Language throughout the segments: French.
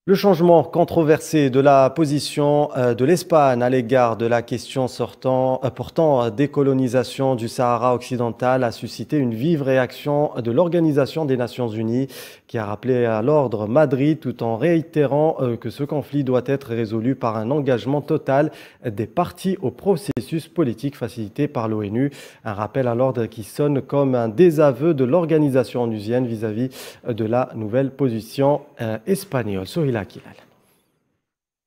Le changement controversé de la position de l'Espagne à l'égard de la question portant décolonisation du Sahara occidental a suscité une vive réaction de l'Organisation des Nations Unies qui a rappelé à l'ordre Madrid tout en réitérant que ce conflit doit être résolu par un engagement total des parties au processus politique facilité par l'ONU. Un rappel à l'ordre qui sonne comme un désaveu de l'organisation onusienne vis-à-vis de la nouvelle position espagnole.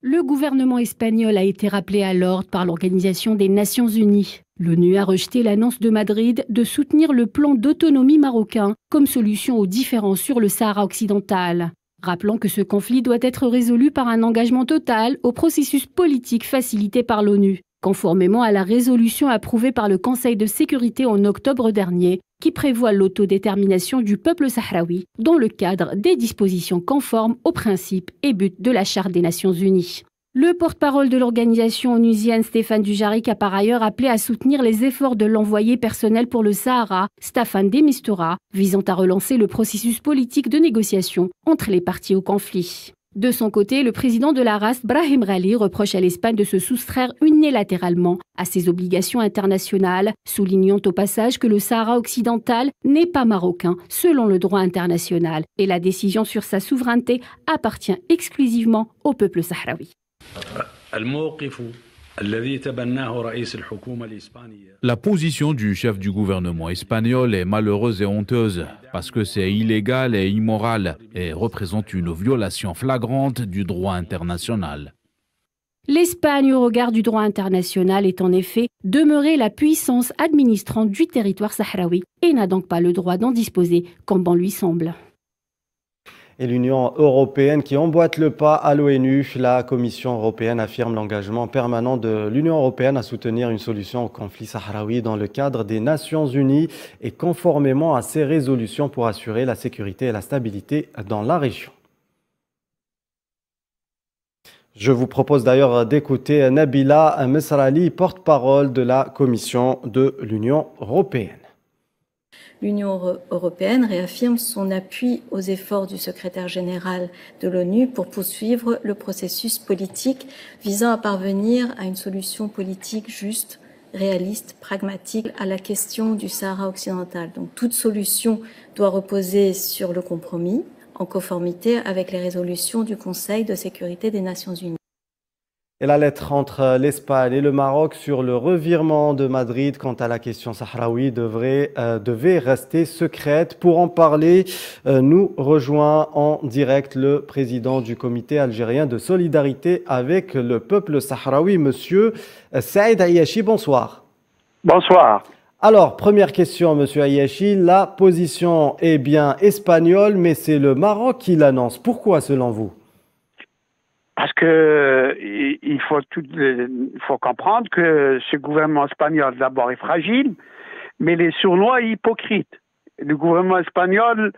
Le gouvernement espagnol a été rappelé à l'ordre par l'Organisation des Nations Unies. L'ONU a rejeté l'annonce de Madrid de soutenir le plan d'autonomie marocain comme solution aux différends sur le Sahara occidental, rappelant que ce conflit doit être résolu par un engagement total au processus politique facilité par l'ONU, conformément à la résolution approuvée par le Conseil de sécurité en octobre dernier, qui prévoit l'autodétermination du peuple sahraoui dans le cadre des dispositions conformes aux principes et buts de la Charte des Nations Unies. Le porte-parole de l'organisation onusienne Stéphane Dujarric a par ailleurs appelé à soutenir les efforts de l'envoyé personnel pour le Sahara, Staffan de Mistura, visant à relancer le processus politique de négociation entre les parties au conflit. De son côté, le président de la RAS, Brahim Ghali, reproche à l'Espagne de se soustraire unilatéralement à ses obligations internationales, soulignant au passage que le Sahara occidental n'est pas marocain selon le droit international et la décision sur sa souveraineté appartient exclusivement au peuple sahraoui. La position du chef du gouvernement espagnol est malheureuse et honteuse parce que c'est illégal et immoral et représente une violation flagrante du droit international. L'Espagne, au regard du droit international, est en effet demeurée la puissance administrante du territoire sahraoui et n'a donc pas le droit d'en disposer comme bon lui semble. Et l'Union européenne qui emboîte le pas à l'ONU, la Commission européenne affirme l'engagement permanent de l'Union européenne à soutenir une solution au conflit sahraoui dans le cadre des Nations Unies et conformément à ses résolutions pour assurer la sécurité et la stabilité dans la région. Je vous propose d'ailleurs d'écouter Nabila Mesrali, porte-parole de la Commission de l'Union européenne. L'Union européenne réaffirme son appui aux efforts du secrétaire général de l'ONU pour poursuivre le processus politique visant à parvenir à une solution politique juste, réaliste, pragmatique à la question du Sahara occidental. Donc toute solution doit reposer sur le compromis en conformité avec les résolutions du Conseil de sécurité des Nations Unies. Et la lettre entre l'Espagne et le Maroc sur le revirement de Madrid quant à la question sahraoui devait rester secrète. Pour en parler, nous rejoint en direct le président du comité algérien de solidarité avec le peuple sahraoui, monsieur Saïd Ayachi. Bonsoir. Bonsoir. Alors, première question, monsieur Ayachi. La position est bien espagnole, mais c'est le Maroc qui l'annonce. Pourquoi, selon vous ? Parce que il faut comprendre que ce gouvernement espagnol d'abord est fragile, mais les sournois et hypocrite. Le gouvernement espagnol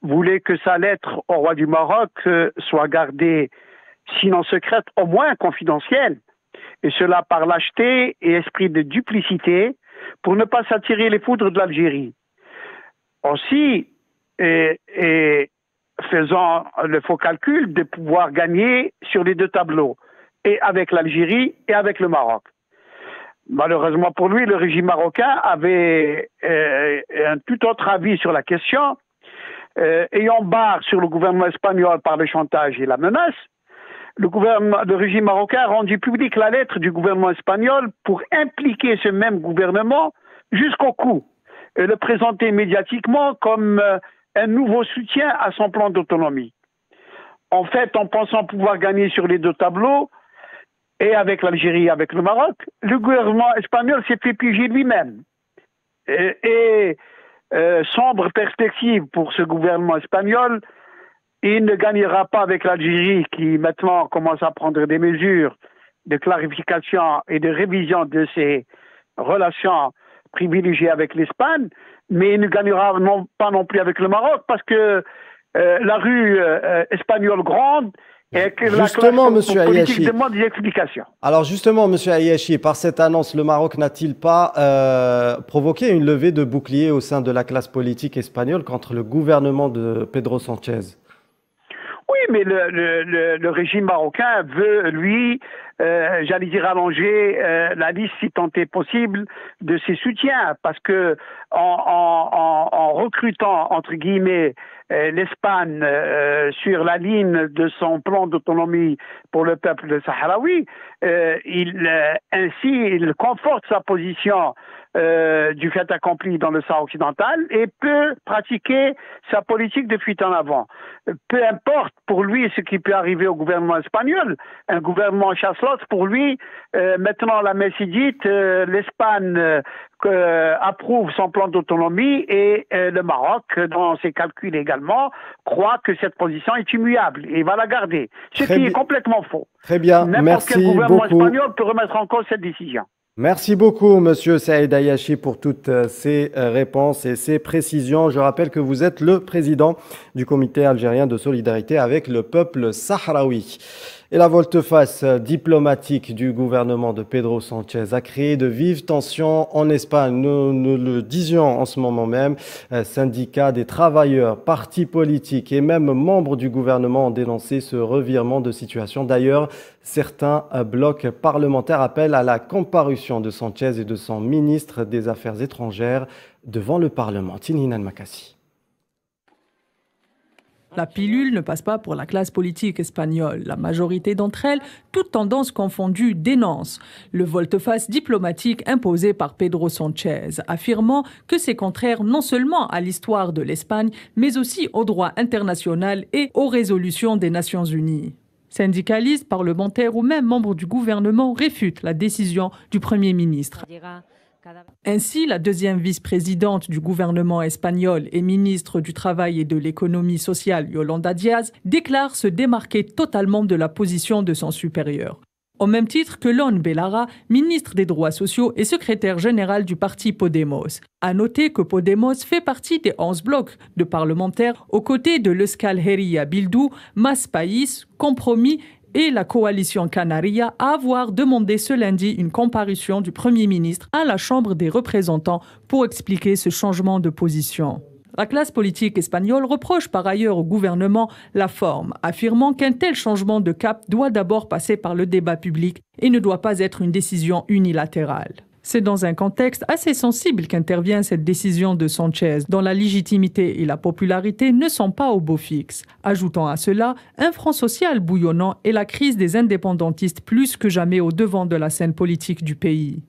voulait que sa lettre au roi du Maroc soit gardée, sinon secrète, au moins confidentielle. Et cela par lâcheté et esprit de duplicité pour ne pas s'attirer les foudres de l'Algérie. Aussi, faisant le faux calcul de pouvoir gagner sur les deux tableaux, et avec l'Algérie et avec le Maroc. Malheureusement pour lui, le régime marocain avait un tout autre avis sur la question. Ayant barre sur le gouvernement espagnol par le chantage et la menace, le régime marocain a rendu publique la lettre du gouvernement espagnol pour impliquer ce même gouvernement jusqu'au cou et le présenter médiatiquement comme un nouveau soutien à son plan d'autonomie. En fait, en pensant pouvoir gagner sur les deux tableaux, et avec l'Algérie et avec le Maroc, le gouvernement espagnol s'est fait piéger lui-même. Sombre perspective pour ce gouvernement espagnol, il ne gagnera pas avec l'Algérie qui maintenant commence à prendre des mesures de clarification et de révision de ses relations privilégiées avec l'Espagne, mais il ne gagnera pas non plus avec le Maroc parce que la rue espagnole gronde et que justement, la classe politique Ayachi demande des explications. Alors justement, monsieur Ayachi, par cette annonce, le Maroc n'a-t-il pas provoqué une levée de bouclier au sein de la classe politique espagnole contre le gouvernement de Pedro Sánchez? Oui, mais le régime marocain veut, lui, j'allais dire allonger la liste, si tant est possible, de ses soutiens, parce que en recrutant, entre guillemets, l'Espagne sur la ligne de son plan d'autonomie pour le peuple sahraoui, ainsi il conforte sa position du fait accompli dans le Sahara occidental et peut pratiquer sa politique de fuite en avant. Peu importe pour lui ce qui peut arriver au gouvernement espagnol, un gouvernement chasse-l'autre, pour lui, maintenant la messe est dite, l'Espagne approuve son plan d'autonomie et le Maroc, dans ses calculs également, croit que cette position est immuable et va la garder, ce qui est complètement faux. Très bien, n'importe quel gouvernement espagnol peut remettre en cause cette décision. Merci beaucoup, Monsieur Saïd Ayachi, pour toutes ces réponses et ces précisions. Je rappelle que vous êtes le président du Comité algérien de solidarité avec le peuple sahraoui. Et la volte-face diplomatique du gouvernement de Pedro Sánchez a créé de vives tensions en Espagne. Nous le disions en ce moment même. Syndicats des travailleurs, partis politiques et même membres du gouvernement ont dénoncé ce revirement de situation. D'ailleurs, certains blocs parlementaires appellent à la comparution de Sánchez et de son ministre des Affaires étrangères devant le Parlement. Tinhinan Makassi. La pilule ne passe pas pour la classe politique espagnole. La majorité d'entre elles, toutes tendances confondues, dénoncent le volte-face diplomatique imposé par Pedro Sánchez, affirmant que c'est contraire non seulement à l'histoire de l'Espagne, mais aussi au droit international et aux résolutions des Nations Unies. Syndicalistes, parlementaires ou même membres du gouvernement réfutent la décision du Premier ministre. Ainsi, la deuxième vice-présidente du gouvernement espagnol et ministre du Travail et de l'Économie sociale, Yolanda Díaz, déclare se démarquer totalement de la position de son supérieur. Au même titre que León Belarra, ministre des Droits sociaux et secrétaire général du parti Podemos. À noter que Podemos fait partie des 11 blocs de parlementaires aux côtés de l'Euskal Herria Bildu, Mas País, Compromis et la coalition Canaria à avoir demandé ce lundi une comparution du Premier ministre à la Chambre des représentants pour expliquer ce changement de position. La classe politique espagnole reproche par ailleurs au gouvernement la forme, affirmant qu'un tel changement de cap doit d'abord passer par le débat public et ne doit pas être une décision unilatérale. C'est dans un contexte assez sensible qu'intervient cette décision de Sánchez, dont la légitimité et la popularité ne sont pas au beau fixe. Ajoutant à cela un front social bouillonnant et la crise des indépendantistes plus que jamais au devant de la scène politique du pays.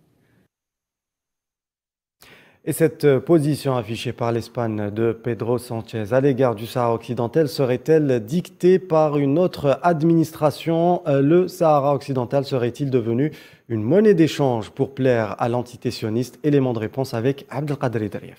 Et cette position affichée par l'Espagne de Pedro Sánchez à l'égard du Sahara occidental serait-elle dictée par une autre administration? Le Sahara occidental serait-il devenu une monnaie d'échange pour plaire à l'entité sioniste? Élément de réponse avec Abdelkader Dariev.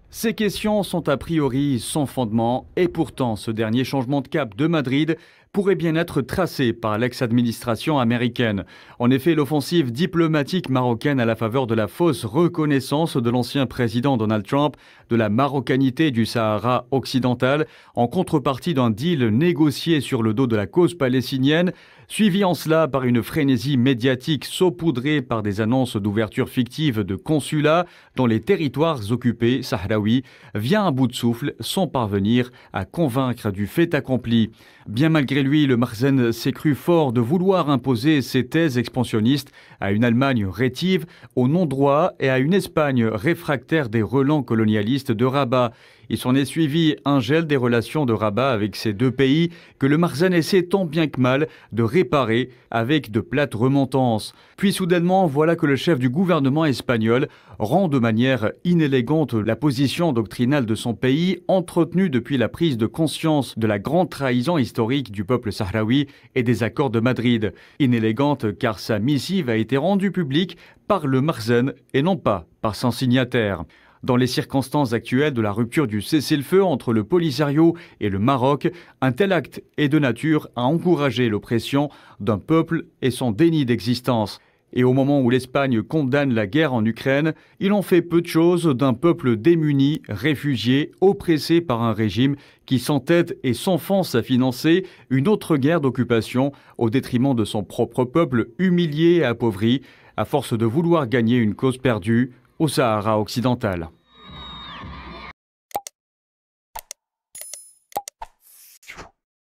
Ces questions sont a priori sans fondement et pourtant ce dernier changement de cap de Madrid pourrait bien être tracé par l'ex-administration américaine. En effet, l'offensive diplomatique marocaine à la faveur de la fausse reconnaissance de l'ancien président Donald Trump de la marocanité du Sahara occidental en contrepartie d'un deal négocié sur le dos de la cause palestinienne, suivi en cela par une frénésie médiatique saupoudrée par des annonces d'ouverture fictive de consulats dans les territoires occupés sahraouis, vient à bout de souffle sans parvenir à convaincre du fait accompli. Bien malgré lui, le Makhzen s'est cru fort de vouloir imposer ses thèses expansionnistes à une Allemagne rétive, au non-droit et à une Espagne réfractaire des relents colonialistes de Rabat. Il s'en est suivi un gel des relations de Rabat avec ces deux pays que le Makhzen essaie tant bien que mal de réparer avec de plates remontances. Puis soudainement, voilà que le chef du gouvernement espagnol rend de manière inélégante la position doctrinale de son pays, entretenue depuis la prise de conscience de la grande trahison historique du peuple sahraoui et des accords de Madrid. Inélégante car sa missive a été rendue publique par le Makhzen et non pas par son signataire. Dans les circonstances actuelles de la rupture du cessez-le-feu entre le Polisario et le Maroc, un tel acte est de nature à encourager l'oppression d'un peuple et son déni d'existence. Et au moment où l'Espagne condamne la guerre en Ukraine, il en fait peu de choses d'un peuple démuni, réfugié, oppressé par un régime qui s'entête et s'enfonce à financer une autre guerre d'occupation au détriment de son propre peuple humilié et appauvri, à force de vouloir gagner une cause perdue au Sahara occidental.